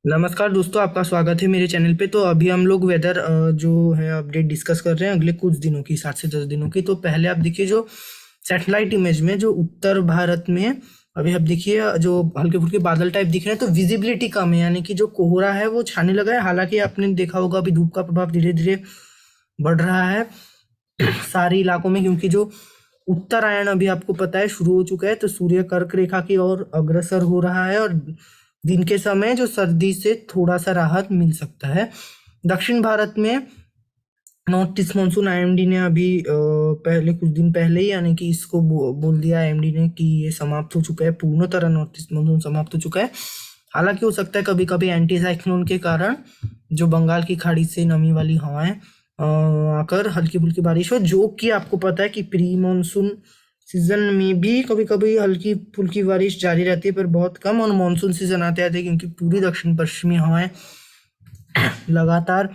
नमस्कार दोस्तों, आपका स्वागत है मेरे चैनल पे। तो अभी हम लोग वेदर जो है अपडेट डिस्कस कर रहे हैं अगले कुछ दिनों की, 7 से 10 दिनों की। तो पहले आप देखिए जो सैटेलाइट इमेज में जो उत्तर भारत में अभी आप देखिए जो हल्के फुल्के बादल टाइप दिख रहे हैं, तो विजिबिलिटी कम है, यानी कि जो कोहरा है वो छाने लगा है। हालांकि आपने देखा होगा अभी धूप का प्रभाव धीरे धीरे बढ़ रहा है सारे इलाकों में, क्योंकि जो उत्तरायण अभी आपको पता है शुरू हो चुका है। तो सूर्य कर्क रेखा की ओर अग्रसर हो रहा है और दिन के समय जो सर्दी से थोड़ा सा राहत मिल सकता है। दक्षिण भारत में नॉर्थ ईस्ट मानसून आईएमडी ने अभी पहले कुछ दिन पहले ही, यानी कि इसको बोल दिया आईएमडी ने कि ये समाप्त हो चुका है, पूर्ण तरह नॉर्थ ईस्ट मानसून समाप्त हो चुका है। हालांकि हो सकता है कभी कभी एंटी साइक्लोन के कारण जो बंगाल की खाड़ी से नमी वाली हवाएं आकर हल्की फुल्की बारिश हो, जो कि आपको पता है कि प्री मानसून सीजन में भी कभी कभी हल्की फुल्की बारिश जारी रहती है, पर बहुत कम। और मानसून सीजन आते आते, क्योंकि पूरी दक्षिण पश्चिमी हवाएं लगातार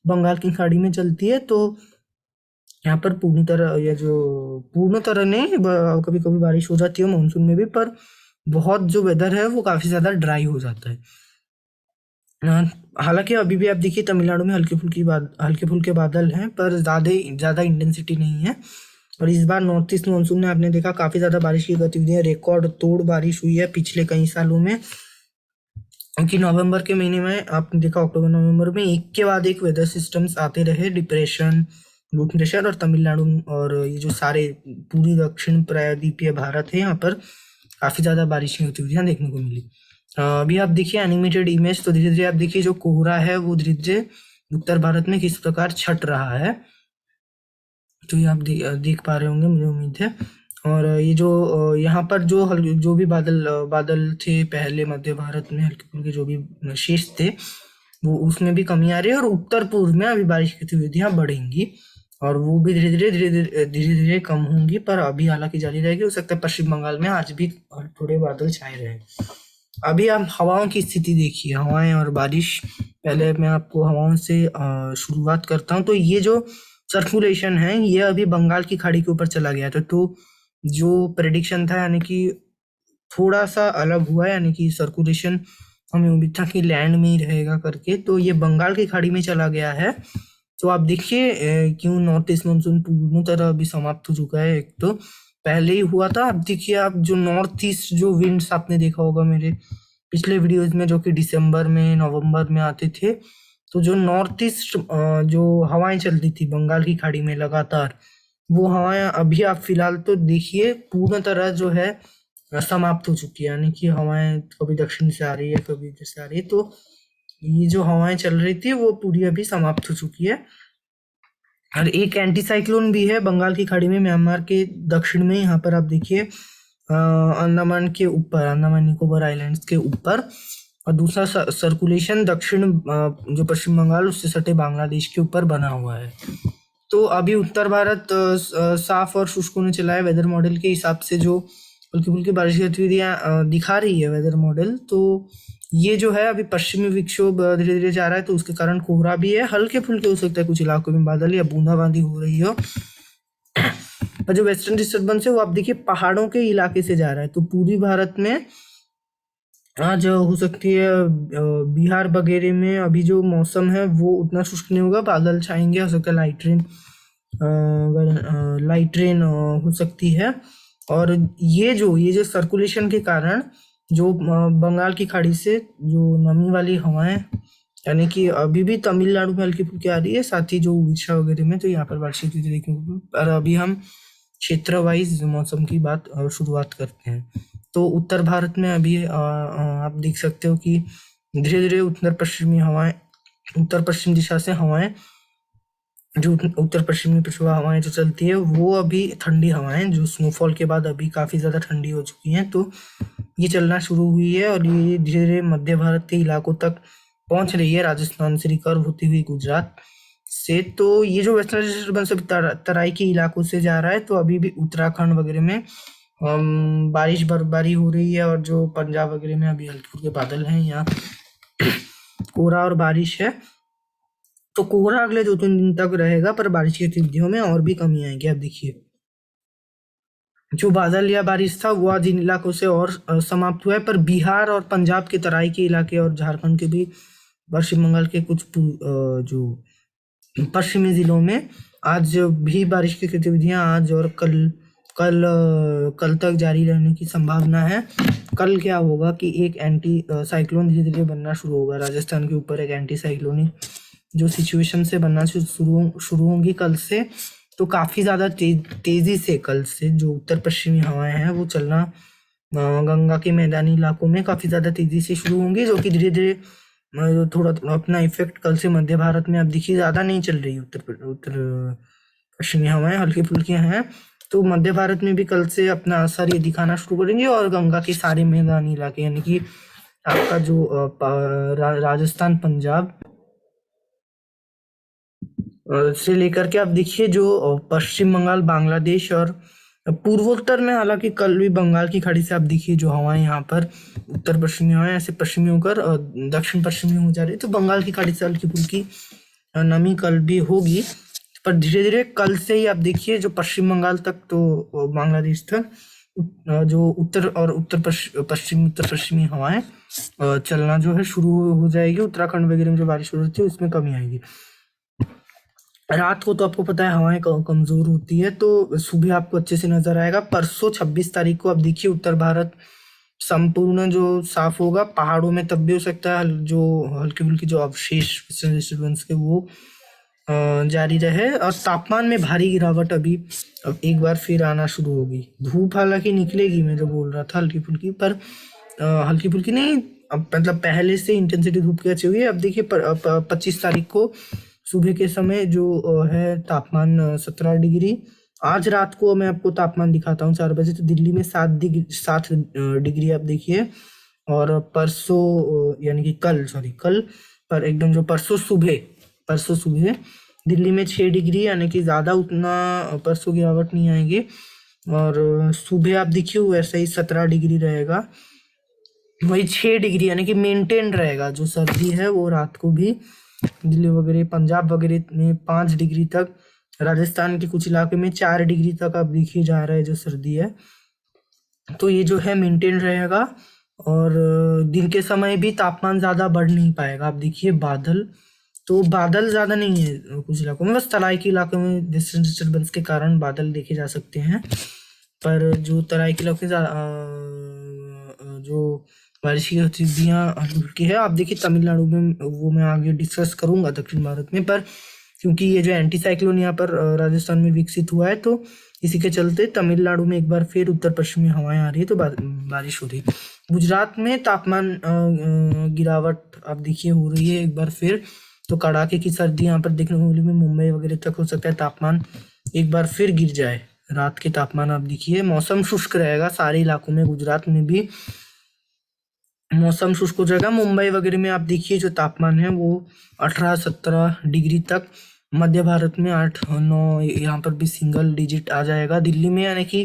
बंगाल की खाड़ी में चलती है, तो यहाँ पर पूर्ण तरह या जो पूर्ण तरह नहीं, कभी कभी बारिश हो जाती है मानसून में भी, पर बहुत जो वेदर है वो काफी ज्यादा ड्राई हो जाता है। हालांकि अभी भी आप देखिए तमिलनाडु में हल्के फुल्के बादल हैं, पर ज्यादा इंटेंसिटी नहीं है। और इस बार नॉर्थ ईस्ट मानसून ने आपने देखा काफी ज्यादा बारिश की गतिविधियां, रिकॉर्ड तोड़ बारिश हुई है पिछले कई सालों में। क्योंकि नवंबर के महीने में आपने देखा, अक्टूबर नवंबर में एक के बाद एक वेदर सिस्टम्स आते रहे, डिप्रेशन, लो प्रेशर, और तमिलनाडु और ये जो सारे पूरी दक्षिण प्रायद्वीपीय भारत है, यहाँ पर काफी ज्यादा बारिश की गतिविधियां देखने को मिली। अभी आप देखिए एनिमेटेड इमेज, तो धीरे धीरे आप देखिए जो कोहरा है वो धीरे धीरे उत्तर भारत में किस प्रकार छट रहा है। तो ये आप देख पा रहे होंगे, मुझे उम्मीद है। और ये जो यहाँ पर जो भी बादल थे पहले मध्य भारत में, हल्के फुल्के जो भी शेष थे, वो उसमें भी कमी आ रही है। और उत्तर पूर्व में अभी बारिश की गतिविधियां बढ़ेंगी और वो भी धीरे धीरे कम होंगी, पर अभी हालांकि जारी रहेगी। हो सकता है पश्चिम बंगाल में आज भी थोड़े बादल छाए रहे। अभी आप हवाओं की स्थिति देखिए, हवाएं और बारिश। पहले मैं आपको हवाओं से शुरुआत करता हूँ। तो ये जो सर्कुलेशन है ये अभी बंगाल की खाड़ी के ऊपर चला गया था, तो जो प्रेडिक्शन था, यानी कि थोड़ा सा अलग हुआ है, यानी कि सर्कुलेशन हमें उम्मीद था कि लैंड में ही रहेगा करके, तो ये बंगाल की खाड़ी में चला गया है। तो आप देखिए क्यों नॉर्थ ईस्ट मानसून पूर्ण तरह अभी समाप्त हो चुका है। एक तो पहले ही हुआ था, अब देखिए आप जो नॉर्थ ईस्ट जो विंड्स आपने देखा होगा मेरे पिछले वीडियोज में, जो कि दिसंबर में नवंबर में आते थे, तो जो नॉर्थ ईस्ट जो हवाएं चलती थी बंगाल की खाड़ी में लगातार, वो हवाएं अभी आप फिलहाल तो देखिए पूर्ण तरह जो है समाप्त हो चुकी है। यानी कि हवाएं कभी दक्षिण से आ रही है, कभी इधर से आ रही है, तो ये जो हवाएं चल रही थी वो पूरी अभी समाप्त हो चुकी है। और एक एंटी साइक्लोन भी है बंगाल की खाड़ी में, म्यांमार के दक्षिण में। यहाँ पर आप देखिए अंडमान के ऊपर, अंडमान निकोबार आइलैंड्स के ऊपर। और दूसरा सर्कुलेशन दक्षिण जो पश्चिम बंगाल उससे सटे बांग्लादेश के ऊपर बना हुआ है। तो अभी उत्तर भारत साफ और शुष्क होने चला है वेदर मॉडल के हिसाब से। जो हल्की फुल्की बारिश की गतिविधियां दिखा रही है वेदर मॉडल, तो ये जो है अभी पश्चिमी विक्षोभ धीरे धीरे जा रहा है, तो उसके कारण कोहरा भी है, हल्के फुल्के हो सकता है कुछ इलाकों में बादल या बूंदाबांदी हो रही हो। और जो वेस्टर्न डिस्टर्बेंस है वो आप देखिए पहाड़ों के इलाके से जा रहा है, तो पूरी भारत में आज हो सकती है बिहार वगैरह में अभी जो मौसम है वो उतना शुष्क नहीं होगा, बादल छाएंगे, हो सकता है लाइट रेन हो सकती है। और ये जो सर्कुलेशन के कारण जो बंगाल की खाड़ी से जो नमी वाली हवाएं, यानी कि अभी भी तमिलनाडु में हल्की फुल्की आ रही है, साथ ही जो उड़ीसा वगैरह में, तो यहाँ पर बारिश देखने को। पर अभी हम क्षेत्र वाइज मौसम की बात शुरुआत करते हैं। तो उत्तर भारत में अभी आप देख सकते हो कि धीरे धीरे उत्तर पश्चिम दिशा से हवाएं, जो उत्तर पश्चिमी पछुआ हवाएं जो चलती है, वो अभी ठंडी हवाएं जो स्नोफॉल के बाद अभी काफी ज्यादा ठंडी हो चुकी हैं, तो ये चलना शुरू हुई है। और ये धीरे धीरे मध्य भारत के इलाकों तक पहुंच रही है, राजस्थान से रिकर्व होती हुई गुजरात से। तो ये जो वेस्टर्न डिस्टर्बेंस अभी तराई के इलाकों से जा रहा है, तो अभी भी उत्तराखंड वगैरह में बारिश बर्फबारी हो रही है। और जो पंजाब वगैरह में अभी हल्के फुल्के बादल हैं, यहाँ कोहरा और बारिश है। तो कोहरा अगले 2-3 दिन तक रहेगा, पर बारिश की गतिविधियों में और भी कमी आएगी। आप देखिए जो बादल या बारिश था वो आज इन इलाकों से और समाप्त हुआ है, पर बिहार और पंजाब के तराई के इलाके और झारखंड के भी पश्चिम बंगाल के कुछ जो पश्चिमी जिलों में आज भी बारिश की गतिविधियां आज और कल तक जारी रहने की संभावना है। कल क्या होगा कि एक एंटी साइक्लोन धीरे धीरे बनना शुरू होगा राजस्थान के ऊपर, एक एंटी साइक्लोनिक जो सिचुएशन से बनना शुरू होंगी कल से। तो काफी ज्यादा तेजी से कल से जो उत्तर पश्चिमी हवाएं हैं वो चलना गंगा के मैदानी इलाकों में काफी ज्यादा तेजी से शुरू होंगी, जो कि धीरे धीरे थोड़ा अपना इफेक्ट कल से मध्य भारत में अब देखिए ज्यादा नहीं चल रही उत्तर पश्चिमी हवाएं हल्की फुल्की हैं, तो मध्य भारत में भी कल से अपना असर ये दिखाना शुरू करेंगे। और गंगा के सारे मैदानी इलाके यानी कि आपका जो राजस्थान पंजाब से लेकर के आप देखिए जो पश्चिम बंगाल बांग्लादेश और पूर्वोत्तर में, हालांकि कल भी बंगाल की खाड़ी से आप देखिए जो हवाएं यहाँ पर उत्तर पश्चिमी हवाएं ऐसे पश्चिमी होकर दक्षिण पश्चिमी हो जा रही है, तो बंगाल की खाड़ी से हल्की फुल्की नमी कल भी होगी। पर धीरे धीरे कल से ही आप देखिए जो पश्चिम बंगाल तक तो बांग्लादेश तक जो उत्तर और उत्तर पश्चिमी हवाएं चलना जो है शुरू हो जाएगी। उत्तराखंड वगैरह में जो बारिश हो रही है उसमें कमी आएगी। रात को तो आपको पता है हवाएं कमजोर होती है, तो सुबह आपको अच्छे से नजर आएगा। परसों 26 तारीख को आप देखिए उत्तर भारत संपूर्ण जो साफ होगा, पहाड़ों में तब भी हो सकता है जो हल्की फुल्की जो अवशेष डिस्टर्बेंस के वो जारी रहे, और तापमान में भारी गिरावट अब एक बार फिर आना शुरू होगी। धूप हालांकि निकलेगी, मैं जो बोल रहा था हल्की फुल्की, पर हल्की फुल्की नहीं, अब मतलब पहले से इंटेंसिटी धूप की अच्छी हुई है। अब देखिए 25 तारीख को सुबह के समय जो है तापमान 17 डिग्री। आज रात को मैं आपको तापमान दिखाता हूँ 4 बजे, तो दिल्ली में 7 डिग्री आप देखिए। और परसों यानी कि कल पर एकदम जो परसों सुबह दिल्ली में 6 डिग्री, यानी कि ज़्यादा उतना परसों गिरावट नहीं आएगी। और सुबह आप देखिए वैसे ही 17 डिग्री रहेगा, वही 6 डिग्री यानी कि मेंटेन रहेगा। जो सर्दी है वो रात को भी दिल्ली वगैरह पंजाब वगैरह में 5 डिग्री तक, राजस्थान के कुछ इलाके में 4 डिग्री तक आप देखिए जा रहा है जो सर्दी है, तो ये जो है मेंटेन रहेगा। और दिन के समय भी तापमान ज़्यादा बढ़ नहीं पाएगा। आप देखिए बादल ज़्यादा नहीं है कुछ इलाकों में, बस तराई के इलाकों में डिस्टर्बेंस के कारण बादल देखे जा सकते हैं, पर जो तराई के इलाके जो बारिश की गतिविधियाँ हल्की है। आप देखिए तमिलनाडु में, वो मैं आगे डिस्कस करूंगा दक्षिण भारत में, पर क्योंकि ये जो एंटी साइक्लोन यहाँ पर राजस्थान में विकसित हुआ है, तो इसी के चलते तमिलनाडु में एक बार फिर उत्तर पश्चिमी हवाएं आ रही है, तो बारिश हो रही है। गुजरात में तापमान गिरावट आप देखिए हो रही है एक बार फिर, तो कड़ाके की सर्दी यहाँ पर देखने को मिली। मुंबई वगैरह तक हो सकता है तापमान एक बार फिर गिर जाए। रात के तापमान आप देखिए, मौसम शुष्क रहेगा सारे इलाकों में, गुजरात में भी मौसम शुष्क हो जाएगा। मुंबई वगैरह में आप देखिए जो तापमान है वो 18-17 डिग्री तक, मध्य भारत में 8-9 यहाँ पर भी सिंगल डिजिट आ जाएगा। दिल्ली में यानी कि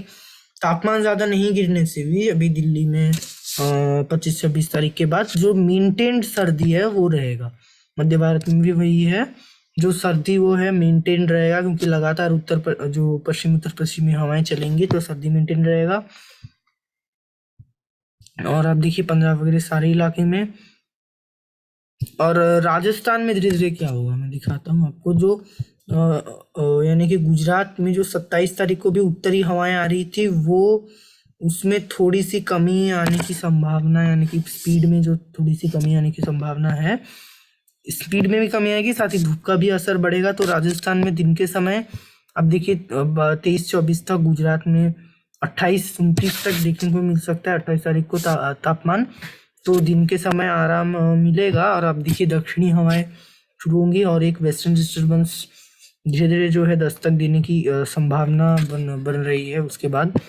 तापमान ज्यादा नहीं गिरने से भी अभी दिल्ली में 25-26 तारीख के बाद जो मेंटेन्ड सर्दी है वो रहेगा। मध्य भारत में भी वही है, जो सर्दी वो है मेंटेन रहेगा, क्योंकि लगातार उत्तर पश्चिमी हवाएं चलेंगी, तो सर्दी मेंटेन रहेगा। और आप देखिए पंजाब वगैरह सारे इलाके में। और राजस्थान में धीरे धीरे क्या होगा मैं दिखाता हूँ आपको। जो यानी कि गुजरात में जो 27 तारीख को भी उत्तरी हवाएं आ रही थी, वो उसमें थोड़ी सी कमी आने की संभावना, यानी कि स्पीड में जो थोड़ी सी कमी आने की संभावना है, स्पीड में भी कमी आएगी, साथ ही धूप का भी असर बढ़ेगा। तो राजस्थान में दिन के समय अब देखिए 23-24 तक, गुजरात में 28-29 तक देखने को मिल सकता है 28 तारीख को तापमान, तो दिन के समय आराम मिलेगा। और अब देखिए दक्षिणी हवाएं शुरू होंगी और एक वेस्टर्न डिस्टर्बेंस धीरे धीरे जो है दस्तक देने की संभावना बन रही है। उसके बाद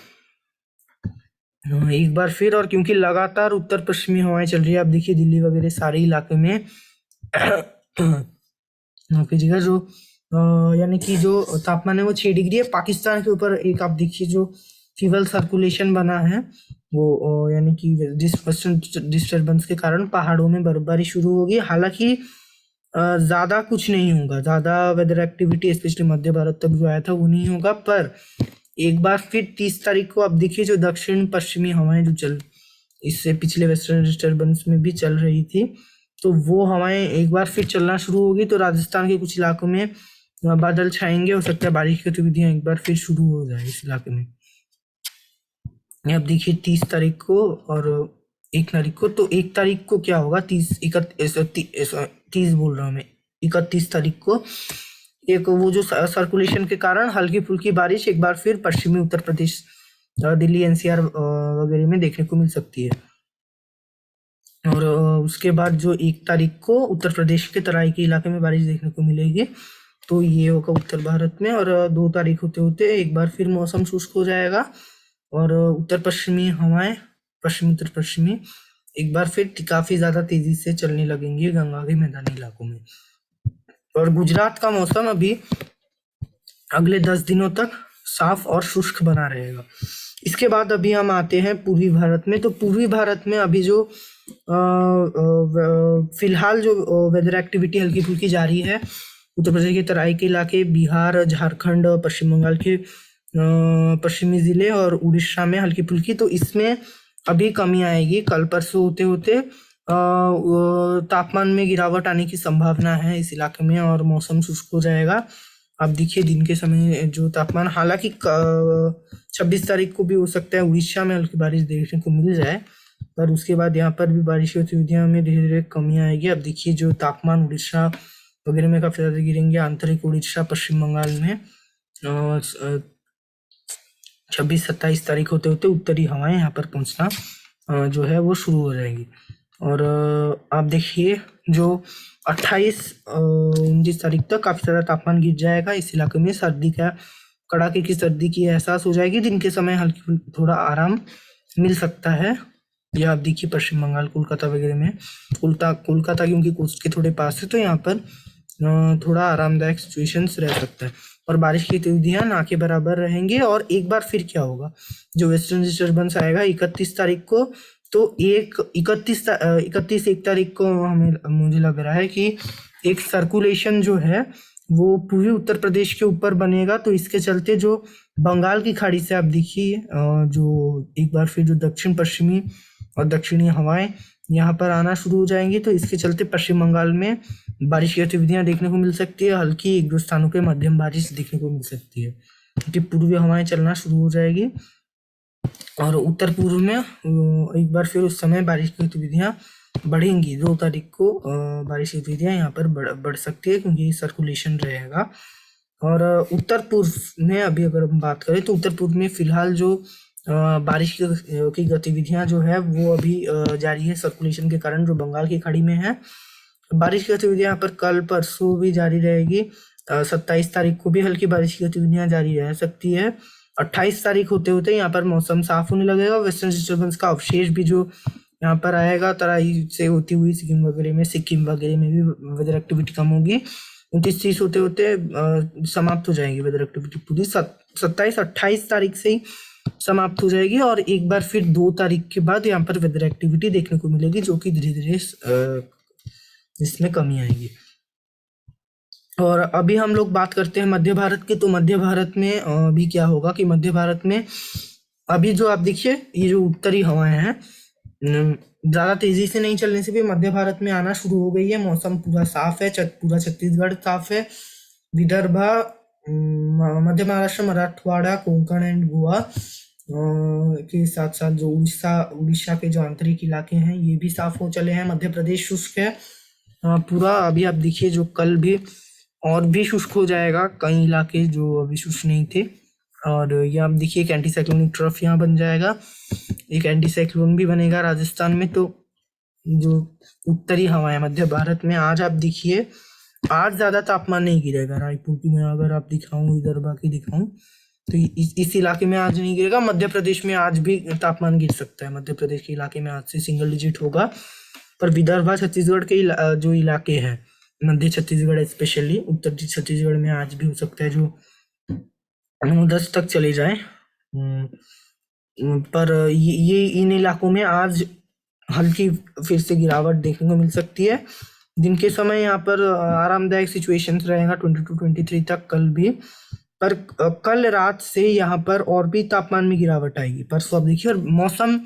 एक बार फिर, और क्योंकि लगातार उत्तर पश्चिमी हवाएं चल रही है, आप देखिए दिल्ली वगैरह सारे इलाके में कीजिएगा जो यानी कि जो तापमान है वो 6 डिग्री है। पाकिस्तान के ऊपर एक आप देखिए जो फीवल सर्कुलेशन बना है वो यानी कि वेस्टर्न डिस्टर्बेंस के कारण पहाड़ों में बर्फबारी शुरू होगी। हालांकि ज्यादा कुछ नहीं होगा, ज्यादा वेदर एक्टिविटी स्पेशली मध्य भारत तक जो आया था वो नहीं होगा, पर एक बार फिर 30 तारीख को अब देखिए जो दक्षिण पश्चिमी हवाएं जो चल इससे पिछले वेस्टर्न डिस्टर्बेंस में भी चल रही थी, तो वो हवाएं एक बार फिर चलना शुरू होगी, तो राजस्थान के कुछ इलाकों में बादल छाएंगे, हो सकता है बारिश की गतिविधियां एक बार फिर शुरू हो जाए इस इलाके में। ये अब देखिए 30 तारीख को और 1 तारीख को, तो 1 तारीख को क्या होगा, 30 बोल रहा हूँ मैं, 31 तारीख को एक वो जो सर्कुलेशन के कारण हल्की फुल्की बारिश एक बार फिर पश्चिमी उत्तर प्रदेश, दिल्ली एनसीआर वगैरह में देखने को मिल सकती है। और उसके बाद जो 1 तारीख को उत्तर प्रदेश के तराई के इलाके में बारिश देखने को मिलेगी, तो ये होगा उत्तर भारत में। और 2 तारीख होते होते एक बार फिर मौसम शुष्क हो जाएगा और उत्तर पश्चिमी हवाएं, पश्चिमी उत्तर पश्चिमी एक बार फिर काफी ज्यादा तेजी से चलने लगेंगी गंगा के मैदानी इलाकों में। और गुजरात का मौसम अभी अगले 10 दिनों तक साफ और शुष्क बना रहेगा। इसके बाद अभी हम आते हैं पूर्वी भारत में। तो पूर्वी भारत में अभी जो फिलहाल जो वेदर एक्टिविटी हल्की फुल्की जारी है, उत्तर प्रदेश के तराई के इलाके, बिहार, झारखंड, पश्चिम बंगाल के पश्चिमी जिले और उड़ीसा में हल्की फुल्की, तो इसमें अभी कमी आएगी। कल परसों होते होते तापमान में गिरावट आने की संभावना है इस इलाके में और मौसम शुष्क हो जाएगा। आप देखिए दिन के समय जो तापमान, हालांकि 26 तारीख को भी हो सकता है उड़ीसा में हल्की बारिश देखने को मिल जाए, पर उसके बाद यहाँ पर भी बारिश की गतिविधियों में धीरे धीरे कमी आएगी। अब देखिए जो तापमान उड़ीसा वगैरह में काफी ज्यादा गिरेंगे, आंतरिक उड़ीसा, पश्चिम बंगाल में 26-27 तारीख होते होते उत्तरी हवाएं यहाँ पर पहुंचना जो है वो शुरू हो जाएगी। और आप देखिए जो 28-29 तारीख तक काफी ज्यादा तापमान गिर जाएगा इस इलाके में, सर्दी का कड़ाके की सर्दी की एहसास हो जाएगी। दिन के समय हल्की थोड़ा आराम मिल सकता है। यह आप देखिए पश्चिम बंगाल, कोलकाता वगैरह में, कोलकाता क्योंकि कोस्ट के थोड़े पास है, तो यहाँ पर थोड़ा आरामदायक सिचुएशंस रह सकता है और बारिश की गतिविधियां ना के बराबर रहेंगे। और एक बार फिर क्या होगा, जो वेस्टर्न डिस्टर्बेंस आएगा 31 तारीख को, तो 31 1 तारीख को मुझे लग रहा है कि एक सर्कुलेशन जो है वो पूर्वी उत्तर प्रदेश के ऊपर बनेगा, तो इसके चलते जो बंगाल की खाड़ी से आप देखिए जो एक बार फिर जो दक्षिण पश्चिमी और दक्षिणी हवाएं यहाँ पर आना शुरू हो जाएंगी, तो इसके चलते पश्चिम बंगाल में बारिश की गतिविधियां देखने को मिल सकती है। हल्की 1-2 स्थानों पे मध्यम बारिश देखने को मिल सकती है, क्योंकि पूर्वी हवाएं चलना शुरू हो जाएगी। और उत्तर पूर्व में एक बार फिर उस समय बारिश की गतिविधियां बढ़ेंगी। 2 तारीख को बारिश की गतिविधियां यहाँ पर बढ़ सकती है, क्योंकि सर्कुलेशन रहेगा। और उत्तर पूर्व में अभी अगर हम बात करें, तो उत्तर पूर्व में फिलहाल जो बारिश की गतिविधियां जो है वो अभी जारी है सर्कुलेशन के कारण, जो बंगाल की खाड़ी में है। बारिश की गतिविधियां यहाँ पर कल परसों भी जारी रहेगी। 27 तारीख को भी हल्की बारिश की गतिविधियां जारी रह सकती है। 28 तारीख होते होते यहाँ पर मौसम साफ होने लगेगा। वेस्टर्न डिस्टर्बेंस का अवशेष भी जो यहाँ पर आएगा तराई से होती हुई सिक्किम वगैरह में भी वेदर एक्टिविटी कम होगी। 29-30 होते होते समाप्त हो जाएगी वेदर एक्टिविटी पूरी। 27-28 तारीख से ही समाप्त हो जाएगी और एक बार फिर 2 तारीख के बाद यहाँ पर वेदर एक्टिविटी देखने को मिलेगी, जो कि धीरे धीरे इसमें कमी आएगी। और अभी हम लोग बात करते हैं मध्य भारत की। तो मध्य भारत में अभी क्या होगा कि मध्य भारत में अभी जो आप देखिए ये जो उत्तरी हवाएं हैं ज्यादा तेजी से नहीं चलने से भी मध्य भारत में आना शुरू हो गई है। मौसम पूरा साफ है, पूरा छत्तीसगढ़ साफ है। विदर्भ, मध्य महाराष्ट्र, मराठवाड़ा, कोंकण एंड गोवा के साथ साथ जो उड़ीसा के जो आंतरिक इलाके हैं ये भी साफ हो चले हैं। मध्य प्रदेश शुष्क है पूरा। अभी आप देखिए जो कल भी और भी शुष्क हो जाएगा, कई इलाके जो अभी शुष्क नहीं थे। और ये आप देखिए एक एंटी साइक्लोनिक ट्रफ यहाँ बन जाएगा, एक एंटी साइक्लोन भी बनेगा राजस्थान में। तो जो उत्तरी हवाएं मध्य भारत में, आज आप देखिए आज ज्यादा तापमान नहीं गिरेगा। रायपुर की मैं अगर आप दिखाऊं, विदर्भ की दिखाऊं, तो इस इलाके में आज नहीं गिरेगा। मध्य प्रदेश में आज भी तापमान गिर सकता है। मध्य प्रदेश के इलाके में आज से सिंगल डिजिट होगा, पर विदर्भ छत्तीसगढ़ के जो इलाके हैं, मध्य छत्तीसगढ़ स्पेशली उत्तर छत्तीसगढ़ में आज भी हो सकता है जो 9-10 तक चले जाए। पर ये इन इलाकों में आज हल्की फिर से गिरावट देखने को मिल सकती है। दिन के समय यहाँ पर आरामदायक सिचुएशंस रहेगा 22-23 तक कल भी, पर कल रात से यहाँ पर और भी तापमान में गिरावट आएगी परसों आप देखिए। और मौसम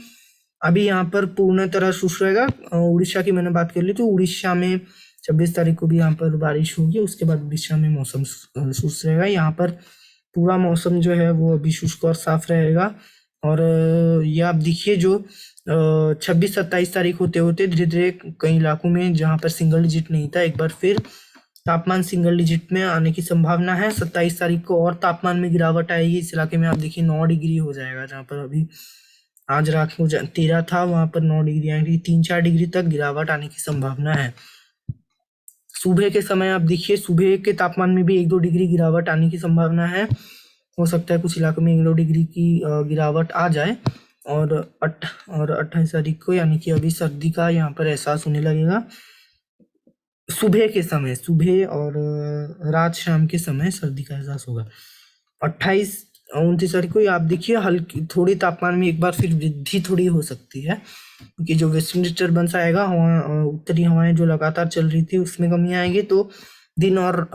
अभी यहाँ पर पूर्ण तरह शुष्क रहेगा। उड़ीसा की मैंने बात कर ली तो उड़ीसा में 26 तारीख को भी यहाँ पर बारिश होगी, उसके बाद उड़ीसा में मौसम शुष्क रहेगा। यहाँ पर पूरा मौसम जो है वो अभी शुष्क और साफ रहेगा। और ये आप देखिए जो 26-27 तारीख होते होते धीरे धीरे कई इलाकों में जहाँ पर सिंगल डिजिट नहीं था एक बार फिर तापमान सिंगल डिजिट में आने की संभावना है। 27 तारीख को और तापमान में गिरावट आएगी। इस इलाके में आप देखिए 9 डिग्री हो जाएगा, जहाँ पर अभी आज रात को 13 था वहां पर 9 डिग्री आएगी। 3-4 डिग्री तक गिरावट आने की संभावना है। सुबह के समय आप देखिए सुबह के तापमान में भी 1-2 डिग्री गिरावट आने की संभावना है। हो सकता है कुछ इलाकों में 1-2 डिग्री की गिरावट आ जाए। और 28 तारीख को यानी कि अभी सर्दी का यहाँ पर एहसास होने लगेगा। सुबह के समय, सुबह और रात शाम के समय सर्दी का एहसास होगा। 28-29 तारीख को आप देखिए हल्की थोड़ी तापमान में एक बार फिर वृद्धि थोड़ी हो सकती है, क्योंकि जो वेस्टर्न डिस्टर्बेंस आएगा उत्तरी हवाएं जो लगातार चल रही थी उसमें कमी आएगी। तो दिन और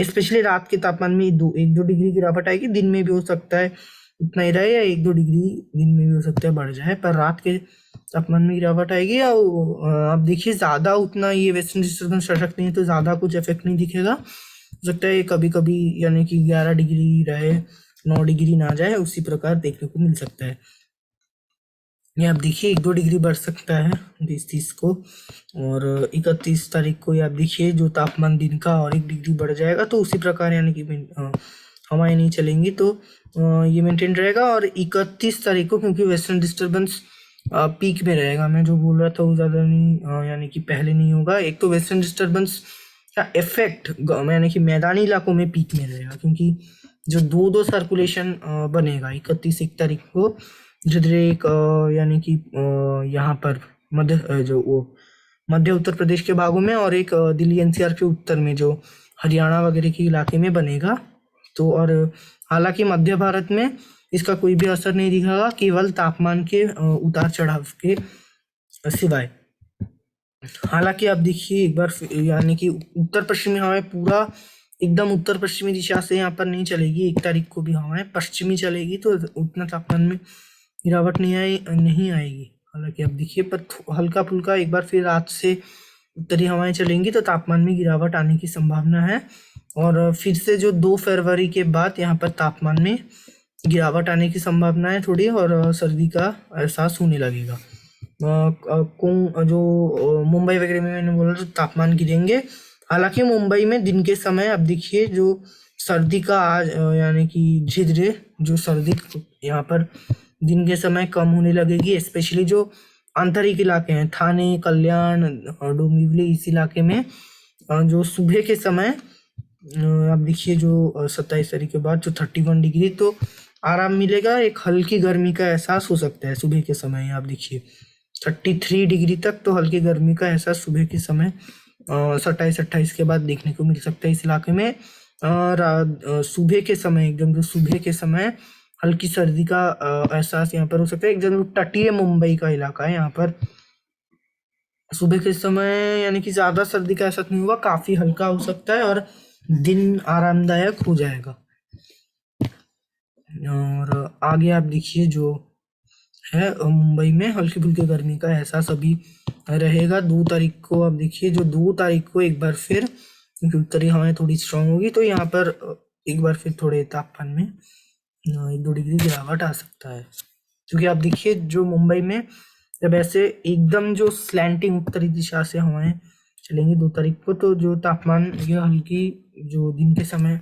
स्पेशली रात के तापमान में 1-2 डिग्री गिरावट आएगी। दिन में भी हो सकता है उतना ही रहे या 1-2 डिग्री दिन में भी हो सकता है बढ़ जाए, पर रात के तापमान में गिरावट आएगी। और आप देखिए ज़्यादा उतना ये वेस्टर्न डिस्टर्बेंस सशक्त नहीं है तो ज़्यादा कुछ इफेक्ट नहीं दिखेगा। हो सकता है कभी कभी यानी कि 11 डिग्री रहे, 9 डिग्री ना जाए, उसी प्रकार देखने को मिल सकता है। ये आप देखिए 1-2 डिग्री बढ़ सकता है 20-30 को। और 31 तारीख को ये आप देखिए जो तापमान दिन का और 1 डिग्री बढ़ जाएगा। तो उसी प्रकार यानी कि हवाएं नहीं चलेंगी तो ये मेंटेन रहेगा। और 31 तारीख को क्योंकि वेस्टर्न डिस्टर्बेंस पीक में रहेगा, मैं जो बोल रहा था वो ज़्यादा नहीं यानी कि पहले नहीं होगा। एक तो वेस्टर्न डिस्टर्बेंस का इफेक्ट यानी कि मैदानी इलाकों में पीक में रहेगा, क्योंकि जो 2-2 सर्कुलेशन बनेगा 31 तारीख को धीरे धीरे एक यानी कि यहाँ पर मध्य उत्तर प्रदेश के भागों में और एक दिल्ली एनसीआर के उत्तर में जो हरियाणा वगैरह के इलाके में बनेगा। तो और हालांकि मध्य भारत में इसका कोई भी असर नहीं दिखेगा, केवल तापमान के उतार चढ़ाव के सिवाय। हालांकि आप देखिए एक बार यानी कि उत्तर पश्चिमी हवाएं पूरा एकदम उत्तर पश्चिमी दिशा से यहाँ पर नहीं चलेगी। 1 तारीख को भी हवाएं पश्चिमी चलेगी तो उतना तापमान में गिरावट नहीं आएगी। हालांकि आप देखिए पर हल्का फुल्का एक बार फिर रात से उत्तरी हवाएं चलेंगी तो तापमान में गिरावट आने की संभावना है। और फिर से जो 2 फरवरी के बाद यहाँ पर तापमान में गिरावट आने की संभावना है थोड़ी, और सर्दी का एहसास होने लगेगा। जो मुंबई वगैरह में मैंने बोला तो तापमान गिरेंगे। हालांकि मुंबई में दिन के समय अब देखिए जो सर्दी का आज यानी कि धीरे धीरे जो सर्दी यहाँ पर दिन के समय कम होने लगेगी। स्पेशली जो आंतरिक इलाके हैं थाने, कल्याण, डोंबिवली, इस इलाके में जो सुबह के समय आप देखिए जो 27 तारीख के बाद जो 31 डिग्री तो आराम मिलेगा। एक हल्की गर्मी का एहसास हो सकता है सुबह के समय। आप देखिए 33 डिग्री तक तो हल्की गर्मी का एहसास सुबह के समय 27-28 के बाद देखने को मिल सकता है इस इलाके में। और सुबह के समय एकदम जो सुबह के समय हल्की सर्दी का एहसास यहाँ पर हो सकता है। एकदम तटीय मुंबई का इलाका है, यहाँ पर सुबह के समय यानी कि ज़्यादा सर्दी का एहसास नहीं होगा, काफ़ी हल्का हो सकता है और दिन आरामदायक हो जाएगा। और आगे आप देखिए जो है मुंबई में हल्की फुल्की गर्मी का एहसास अभी रहेगा। 2 तारीख को आप देखिए जो 2 तारीख को एक बार फिर क्योंकि उत्तरी हवाएं थोड़ी स्ट्रांग होगी तो यहाँ पर एक बार फिर थोड़े तापमान में 1-2 डिग्री गिरावट आ सकता है। क्योंकि आप देखिए जो मुंबई में जब ऐसे एकदम जो स्लैंटिंग उत्तरी दिशा से हवाएं चलेंगी 2 तारीख को तो जो तापमान ये हल्की जो दिन के समय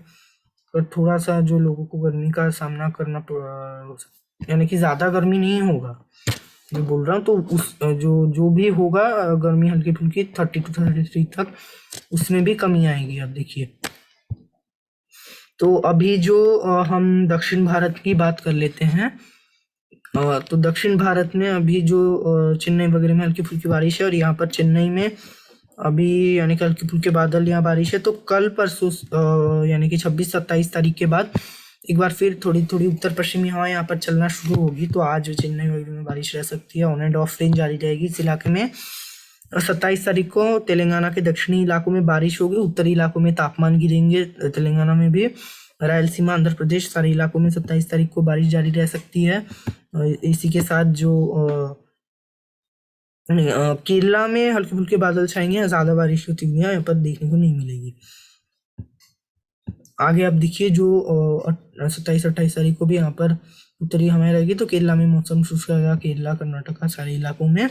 पर थोड़ा सा जो लोगों को गर्मी का सामना करना यानी कि ज़्यादा गर्मी नहीं होगा जो बोल रहा हूँ। तो उस जो भी होगा गर्मी हल्की फुल्की 30-33 तक उसमें भी कमी आएगी। आप देखिए तो अभी जो हम दक्षिण भारत की बात कर लेते हैं तो दक्षिण भारत में अभी जो चेन्नई वगैरह में हल्की फुल्की बारिश है और यहाँ पर चेन्नई में अभी यानी कि हल्की फुल्की बादल यहाँ बारिश है। तो कल परसों यानी कि 26-27 तारीख के बाद एक बार फिर थोड़ी थोड़ी उत्तर पश्चिमी हवाएं यहाँ पर चलना शुरू होगी। तो आज चेन्नई वगैरह में बारिश रह सकती है, ऑन एंड ऑफ रेंज जारी रहेगी इस इलाके में। और 27 तारीख को तेलंगाना के दक्षिणी इलाकों में बारिश होगी, उत्तरी इलाकों में तापमान गिरेंगे, तेलंगाना में भी, रायलसीमा, आंध्र प्रदेश, सारे इलाकों में 27 तारीख को बारिश जारी रह सकती है। इसी के साथ जो केरला में हल्के फुल्के बादल छाएंगे, ज्यादा बारिश की गतिविधियां यहाँ पर देखने को नहीं मिलेगी। आगे आप देखिए जो 27-28 तारीख को भी यहाँ पर उत्तरी हवाएं रहेगी, तो केरला में मौसम शुष्क रहेगा, केरला, कर्नाटका, सारे इलाकों में।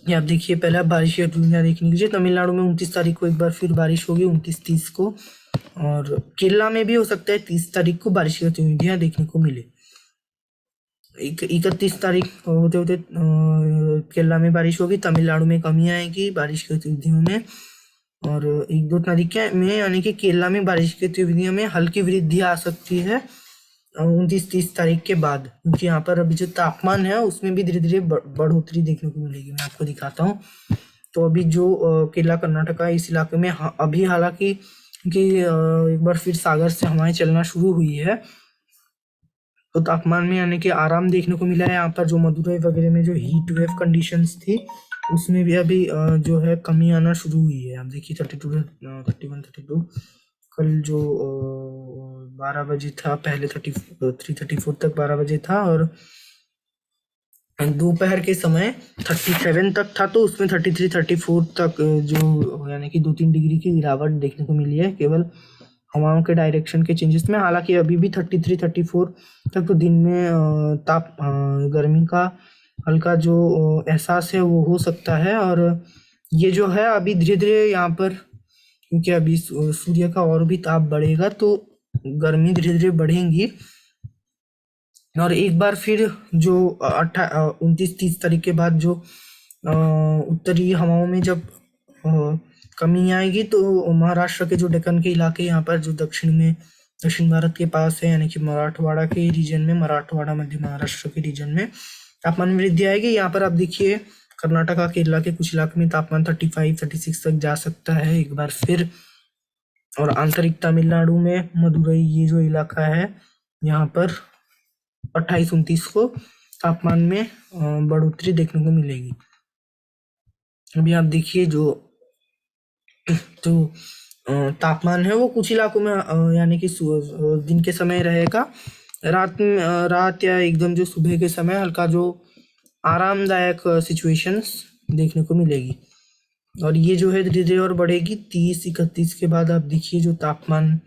ये आप देखिए, पहले आप बारिश की गतिविधियां देखने लीजिए। तमिलनाडु में 29 तारीख को एक बार फिर बारिश होगी, 29-30 को, और केरला में भी हो सकता है 30 तारीख को बारिश की गतिविधियां देखने को मिले। 31 तारीख होते होते केरला में बारिश होगी, तमिलनाडु में कमी आएगी बारिश की गतिविधियों में, और 1-2 तारीख में यानी कि केरला में बारिश की गतिविधियों में हल्की वृद्धि आ सकती है 29-30 तारीख के बाद, क्योंकि यहाँ पर अभी जो तापमान है उसमें भी धीरे धीरे बढ़ोतरी देखने को मिलेगी। मैं आपको दिखाता हूँ। तो अभी जो केरला, कर्नाटका, इस इलाके में अभी हालांकि एक बार फिर सागर से हवाएं चलना शुरू हुई है, तो तापमान में यानी कि आराम देखने को मिला है। यहाँ पर जो मदुरई वगैरह में जो हीट वेव कंडीशंस थी, उसमें भी अभी जो है कमी आना शुरू हुई है। आप देखिए 32, 31, 32, कल जो 12 बजे था, पहले 33, 34 तक 12 बजे था, और दोपहर के समय 37 तक था, तो उसमें 33, 34 तक जो यानी कि 2-3 डिग्री की गिरावट देखने को मिली है केवल हवाओं के डायरेक्शन के चेंजेस में। हालांकि अभी भी 33, 34 तक तो दिन में गर्मी का हल्का जो एहसास है वो हो सकता है। और ये जो है अभी धीरे धीरे यहाँ पर, क्योंकि अभी सूर्य का और भी ताप बढ़ेगा, तो गर्मी धीरे धीरे बढ़ेगी, और एक बार फिर जो 29-30 तारीख के बाद जो उत्तरी हवाओं में जब कमी आएगी, तो महाराष्ट्र के जो डेक्कन के इलाके यहाँ पर जो दक्षिण भारत के पास है, यानी कि मराठवाड़ा के रीजन में, मराठवाड़ा, मध्य महाराष्ट्र के रीजन में तापमान में वृद्धि आएगी। यहाँ पर आप देखिए कर्नाटका, केरला के कुछ इलाके में तापमान 35, 36 तक जा सकता है एक बार फिर, और आंतरिक तमिलनाडु में मदुरई, ये जो इलाका है, यहाँ पर 28-29 को तापमान में बढ़ोतरी देखने को मिलेगी। अभी आप देखिए जो तापमान है वो कुछ इलाकों में यानी कि दिन के समय रहेगा, रात या एकदम जो सुबह के समय हल्का जो आरामदायक सिचुएशंस देखने को मिलेगी, और ये जो है धीरे धीरे और बढ़ेगी। 30-31 के बाद आप देखिए जो तापमान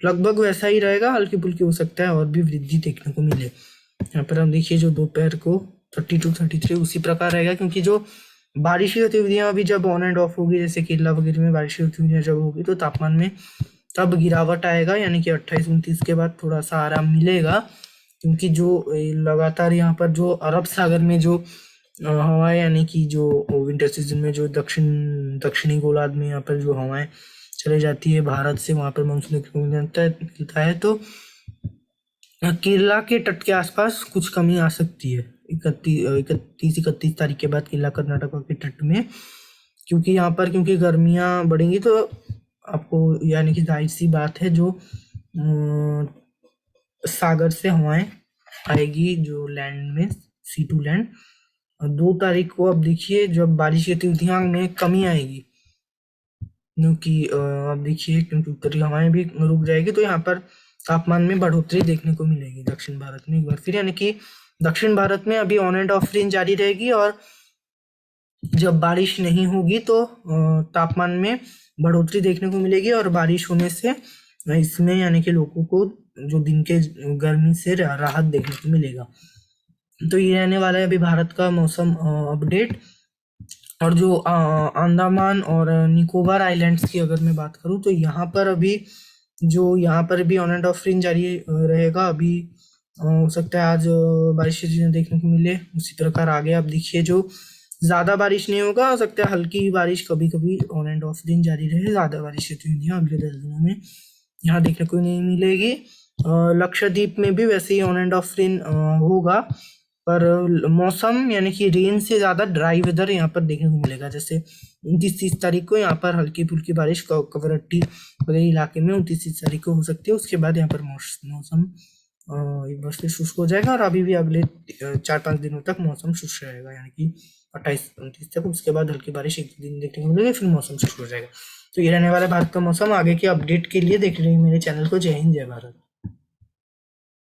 लगभग वैसा ही रहेगा, हल्की फुल्की हो सकता है और भी वृद्धि देखने को मिले। यहाँ पर हम देखिए जो दोपहर को 32-33 उसी प्रकार रहेगा, क्योंकि जो बारिश की गतिविधियां अभी जब ऑन एंड ऑफ होगी, जैसे केरला वगैरह में बारिश की गतिविधियां जब होगी, तो तापमान में तब गिरावट आएगा, यानी कि 28-29 के बाद थोड़ा सा आराम मिलेगा, क्योंकि जो लगातार यहाँ पर जो अरब सागर में जो हवाएं, यानी कि जो विंटर सीजन में जो दक्षिणी गोलार्ध में यहाँ पर जो हवाएं चले जाती है भारत से, वहां पर मानसून मिलता है, तो केरला के तट के आसपास कुछ कमी आ सकती है 31 तारीख के बाद केरला, कर्नाटका के तट में, क्योंकि यहाँ पर क्योंकि गर्मियाँ बढ़ेंगी, तो आपको यानी कि जाहिर सी बात है जो सागर से हवाएं आएगी जो लैंड में, सी टू लैंड। 2 तारीख को अब देखिए जब बारिश की गतिविधियां में कमी आएगी, क्योंकि अब देखिए क्योंकि उत्तरी हवाएं भी रुक जाएगी, तो यहाँ पर तापमान में बढ़ोतरी देखने को मिलेगी दक्षिण भारत में एक बार फिर, यानी कि दक्षिण भारत में अभी ऑन एंड ऑफ रेंज जारी रहेगी, और जब बारिश नहीं होगी तो तापमान में बढ़ोतरी देखने को मिलेगी, और बारिश होने से इसमें यानी कि लोगों को जो दिन के गर्मी से राहत देखने को मिलेगा। तो ये रहने वाला है अभी भारत का मौसम अपडेट। और जो अंडमान और निकोबार आइलैंड्स की अगर मैं बात करूं, तो यहाँ पर भी ऑन एंड ऑफ रेंज जारी रहेगा। अभी हो सकता है आज बारिश की चीजें देखने को मिले, उसी प्रकार आगे आप देखिए जो ज्यादा बारिश नहीं होगा, हो सकता है हल्की बारिश कभी कभी ऑन एंड ऑफ दिन जारी रहे, ज्यादा बारिश की गतिविधियां अगले 10 दिनों में यहाँ देखने को नहीं मिलेगी। लक्षद्वीप में भी वैसे ही ऑन एंड ऑफ रेन होगा, पर मौसम यानी कि रेन से ज्यादा ड्राई वेदर यहाँ पर देखने को मिलेगा। जैसे 29-30 तारीख को यहाँ पर हल्की फुल्की बारिश कवरट्टी वगैरह इलाके में 29-30 तारीख को हो सकती है, उसके बाद यहाँ पर मौसम एक बार फिर शुष्क हो जाएगा और अभी भी अगले 4-5 दिनों तक मौसम शुष्क रहेगा, यानी कि 28-29 तक। उसके बाद हल्की बारिश एक दिन देखने को मिलेगी, फिर मौसम शुष्क हो जाएगा। तो ये रहने वाला भारत का मौसम। आगे की अपडेट के लिए देख रहे हैं मेरे चैनल को। जय हिंद, जय भारत।